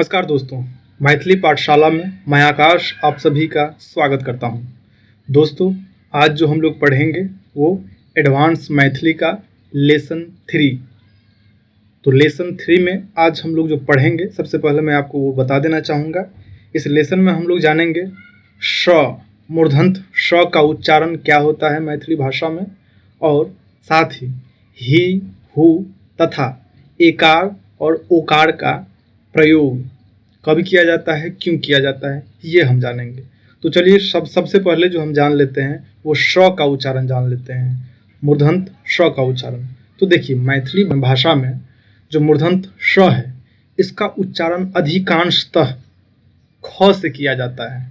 नमस्कार दोस्तों, मैथिली पाठशाला में मैं आकाश आप सभी का स्वागत करता हूं। दोस्तों, आज जो हम लोग पढ़ेंगे वो एडवांस मैथिली का लेसन 3। तो लेसन 3 में आज हम लोग जो पढ़ेंगे, सबसे पहले मैं आपको वो बता देना चाहूँगा। इस लेसन में हम लोग जानेंगे श मूर्धन्य श का उच्चारण क्या होता है मैथिली भाषा में, और साथ ही, हु तथा एकार और ओकार का प्रयोग कब किया जाता है, क्यों किया जाता है, ये हम जानेंगे। तो चलिए सबसे पहले जो हम जान लेते हैं वो श का उच्चारण जान लेते हैं, मूर्धन्य श का उच्चारण। तो देखिए, मैथिली भाषा में जो मूर्धन्य श है इसका उच्चारण अधिकांशतः ख से किया जाता है।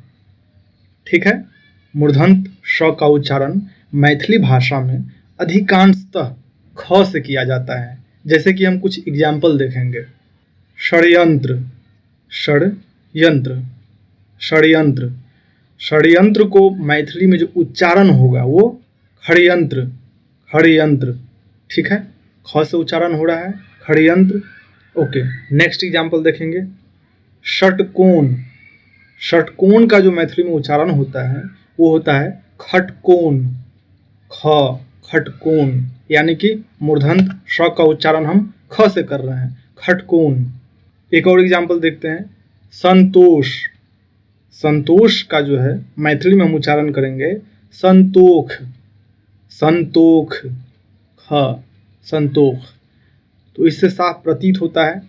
ठीक है, मूर्धन्य श का उच्चारण मैथिली भाषा में अधिकांशतः ख से किया जाता है। जैसे कि हम कुछ एग्जाम्पल देखेंगे। षड्यंत्र, षड्यंत्र, षड्यंत्र, षड्यंत्र को मैथिली में जो उच्चारण होगा वो खड़यंत्र, खड़यंत्र। ठीक है, ख से उच्चारण हो रहा है, खड़यंत्र। ओके, नेक्स्ट एग्जाम्पल देखेंगे। षटकोण, षटकोण का जो मैथिली में उच्चारण होता है वो होता है खटकोण, ख, खटकोण। यानी कि मूर्धन्य श का उच्चारण हम ख से कर रहे हैं, खटकोण। एक और एग्जाम्पल देखते हैं। संतोष, संतोष का जो है मैथिली में हम उच्चारण करेंगे संतोख, संतोख, ख, संतोख। तो इससे साफ प्रतीत होता है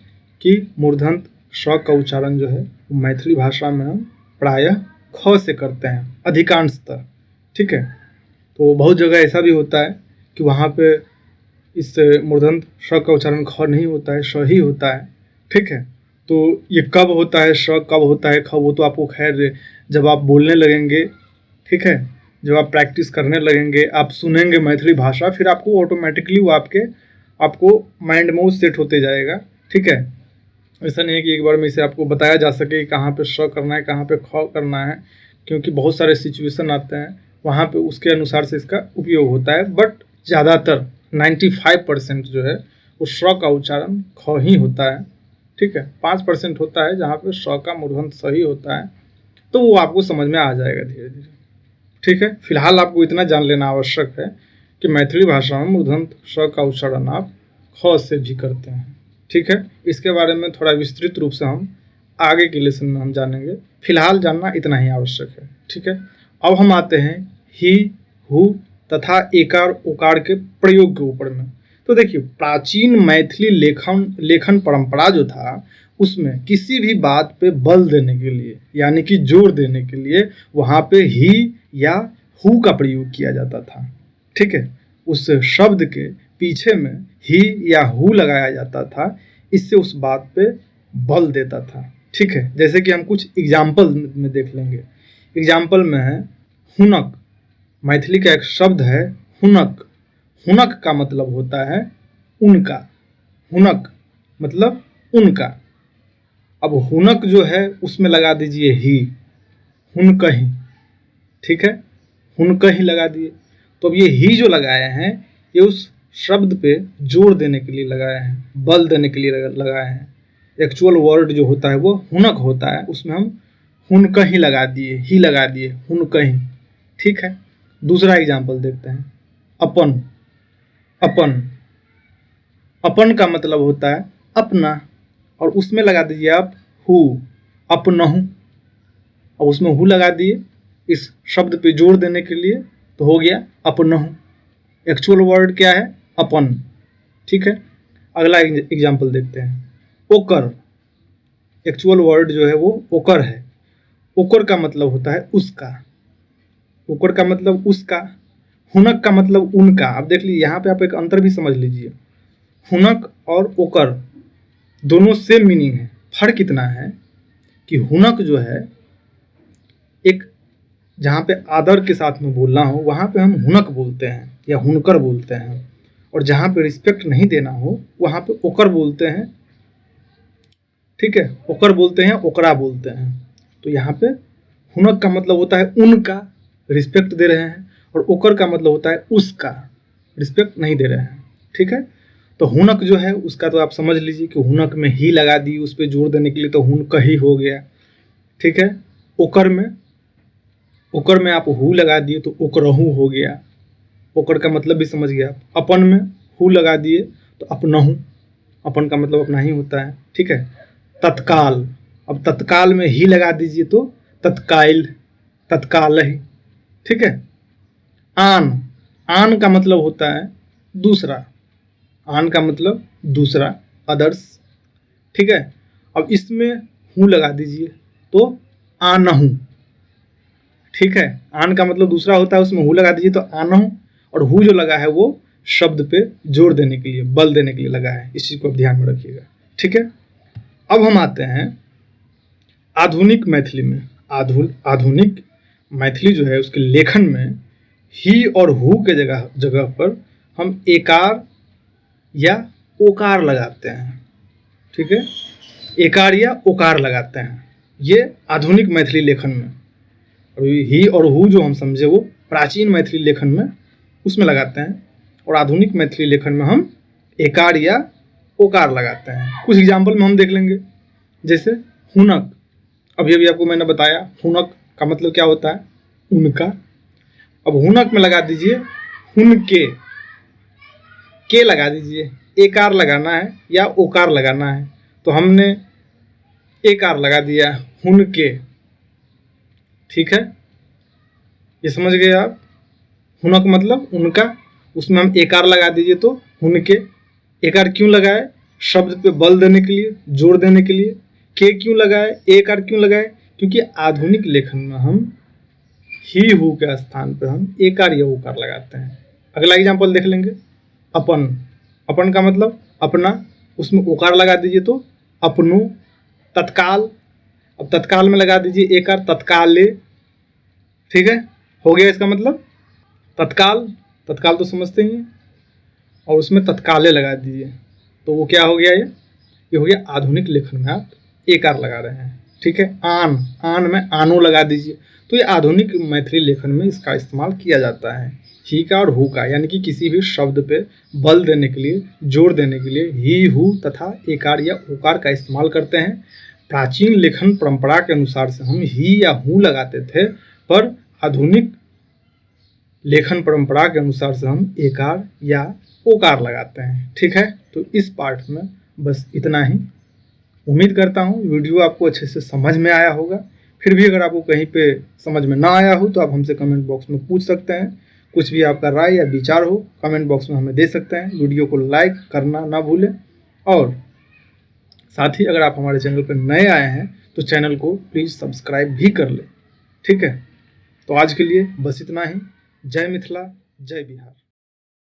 कि मूर्धन्य श का उच्चारण जो है वो मैथिली भाषा में हम प्रायः ख से करते हैं अधिकांशतः। ठीक है, तो बहुत जगह ऐसा भी होता है कि वहाँ पे इस मूर्धन्य श का उच्चारण ख नहीं होता है, श ही होता है। ठीक है, तो ये कब होता है श, कब होता है ख, वो तो आपको खैर जब आप बोलने लगेंगे, ठीक है, जब आप प्रैक्टिस करने लगेंगे, आप सुनेंगे मैथिली भाषा, फिर आपको ऑटोमेटिकली वो आपको माइंड में वो सेट होते जाएगा। ठीक है, ऐसा नहीं है कि एक बार में इसे आपको बताया जा सके कि कहाँ पे श करना है, कहाँ पे ख करना है, क्योंकि बहुत सारे सिचुएशन आते हैं, वहाँ पे उसके अनुसार से इसका उपयोग होता है। बट ज़्यादातर 95% जो है वो श का उच्चारण ख ही होता है। ठीक है, 5% होता है जहाँ पे श का मूर्धन्य सही होता है, तो वो आपको समझ में आ जाएगा धीरे धीरे। ठीक है, फिलहाल आपको इतना जान लेना आवश्यक है कि मैथिली भाषा में मूर्धन्य श का उच्चारण आप ख से भी करते हैं। ठीक है, इसके बारे में थोड़ा विस्तृत रूप से हम आगे के लेसन में हम जानेंगे, फिलहाल जानना इतना ही आवश्यक है। ठीक है, अब हम आते हैं ही, हु तथा एकार ओकार के प्रयोग के ऊपर में। तो देखिए, प्राचीन मैथिली लेखन परंपरा जो था उसमें किसी भी बात पे बल देने के लिए, यानी कि जोर देने के लिए, वहाँ पे ही या हु का प्रयोग किया जाता था। ठीक है, उस शब्द के पीछे में ही या हु लगाया जाता था, इससे उस बात पे बल देता था। ठीक है, जैसे कि हम कुछ एग्जाम्पल में देख लेंगे। एग्जाम्पल में है हुनक, मैथिली का एक शब्द है हुनक। हुनक का मतलब होता है उनका, हुनक मतलब उनका। अब हुनक जो है उसमें लगा दीजिए ही, हुनकहि। ठीक है, हुनकहि लगा दिए। तो अब ये ही जो लगाए हैं ये उस शब्द पे जोर देने के लिए लगाए हैं, बल देने के लिए लगाए हैं। एक्चुअल वर्ड जो होता है वो हुनक होता है, उसमें हम हुनकहि लगा दिए, ही लगा दिए, हुनकहि। ठीक है, दूसरा एग्जाम्पल देखते हैं। अपन, अपन, अपन का मतलब होता है अपना, और उसमें लगा दीजिए आप हु, अपनहु। और उसमें हु लगा दिए इस शब्द पे जोर देने के लिए, तो हो गया अपनहु। एक्चुअल वर्ड क्या है? अपन। ठीक है, अगला एग्जाम्पल देखते हैं। ओकर, एक्चुअल वर्ड जो है वो ओकर है। ओकर का मतलब होता है उसका, ओकर का मतलब उसका। हुनक का मतलब उनका। अब देख लीजिए, यहाँ पे आप एक अंतर भी समझ लीजिए। हुनक और ओकर दोनों सेम मीनिंग है। फर्क इतना है कि हुनक जो है एक, जहाँ पे आदर के साथ में बोलना हो वहाँ पे हम हुनक बोलते हैं या हुनकर बोलते हैं, और जहाँ पे रिस्पेक्ट नहीं देना हो वहाँ पे ओकर बोलते हैं। ठीक है, ओकर बोलते हैं, ओकरा बोलते हैं। तो यहाँ पे हुनक का मतलब होता है उनका, रिस्पेक्ट दे रहे हैं, और ओकर का मतलब होता है उसका, रिस्पेक्ट नहीं दे रहे हैं। ठीक है, तो हुनक जो है उसका तो आप समझ लीजिए कि हुनक में ही लगा दी, उस पर जोर देने के लिए, तो हुनक ही हो गया। ठीक है। ओकर में आप हु लगा दिए तो ओकरहू हो गया। ओकर का मतलब भी समझ गया आप। अपन में हु लगा दिए तो अपनहू, अपन का मतलब अपना ही होता है। ठीक है। तत्काल, अब तत्काल में ही लगा दीजिए तो तत्काल, तत्काल ही। ठीक है। आन, आन का मतलब होता है दूसरा, आन का मतलब दूसरा, अदर्स। ठीक है। अब इसमें हूँ लगा दीजिए तो आनहू। ठीक है। आन का मतलब दूसरा होता है, उसमें हूँ लगा दीजिए तो आनहू, और हूँ जो लगा है वो शब्द पे जोर देने के लिए, बल देने के लिए लगा है। इस चीज को आप ध्यान में रखिएगा। ठीक है। अब हम आते हैं आधुनिक मैथिली में। आधुनिक मैथिली जो है उसके लेखन में ही और हु के जगह पर हम एकार या ओकार लगाते हैं। ठीक है। एकार या ओकार लगाते हैं, ये आधुनिक मैथिली लेखन में। अभी ही और हु जो हम समझे वो प्राचीन मैथिली लेखन में उसमें लगाते हैं, और आधुनिक मैथिली लेखन में हम एकार या ओकार लगाते हैं। कुछ एग्जाम्पल में हम देख लेंगे, जैसे हुनक। अभी अभी आपको मैंने बताया हुनक का मतलब क्या होता है, उनका। अब हुनक में लगा दीजिए हुनके, के लगा दीजिए, एकार लगाना है या ओकार लगाना है, तो हमने एकार लगा दिया हुनके। ठीक है। ये समझ गए आप। हुनक मतलब उनका, उसमें हम एकार लगा दीजिए तो हुनके। एकार क्यों लगाए, शब्द पे बल देने के लिए, जोर देने के लिए। के क्यों लगाए, एकार क्यों लगाए, क्योंकि आधुनिक लेखन में हम ही हु के स्थान पर हम एकार या ओकार लगाते हैं। अगला एग्जाम्पल देख लेंगे, अपन। अपन का मतलब अपना, उसमें ओकार लगा दीजिए तो अपनू। तत्काल, अब तत्काल में लगा दीजिए एकार, तत्काले। ठीक है। हो गया इसका मतलब तत्काल। तत्काल तो समझते ही हैं, और उसमें तत्काले लगा दीजिए तो वो क्या हो गया, ये हो गया आधुनिक लेखन में आप एकार लगा रहे हैं। ठीक है। आन, आन में आनो लगा दीजिए, तो ये आधुनिक मैथिली लेखन में इसका इस्तेमाल किया जाता है। ही का और हु का, यानी कि किसी भी शब्द पे बल देने के लिए, जोर देने के लिए ही, हु तथा एकार या ओकार का इस्तेमाल करते हैं। प्राचीन लेखन परंपरा के अनुसार से हम ही या हु लगाते थे, पर आधुनिक लेखन परंपरा के अनुसार से हम एकार या ओकार लगाते हैं। ठीक है। तो इस पार्ट में बस इतना ही। उम्मीद करता हूँ वीडियो आपको अच्छे से समझ में आया होगा। फिर भी अगर आपको कहीं पे समझ में ना आया हो तो आप हमसे कमेंट बॉक्स में पूछ सकते हैं। कुछ भी आपका राय या विचार हो कमेंट बॉक्स में हमें दे सकते हैं। वीडियो को लाइक करना ना भूलें, और साथ ही अगर आप हमारे चैनल पर नए आए हैं तो चैनल को प्लीज़ सब्सक्राइब भी कर लें। ठीक है। तो आज के लिए बस इतना ही। जय मिथिला, जय बिहार।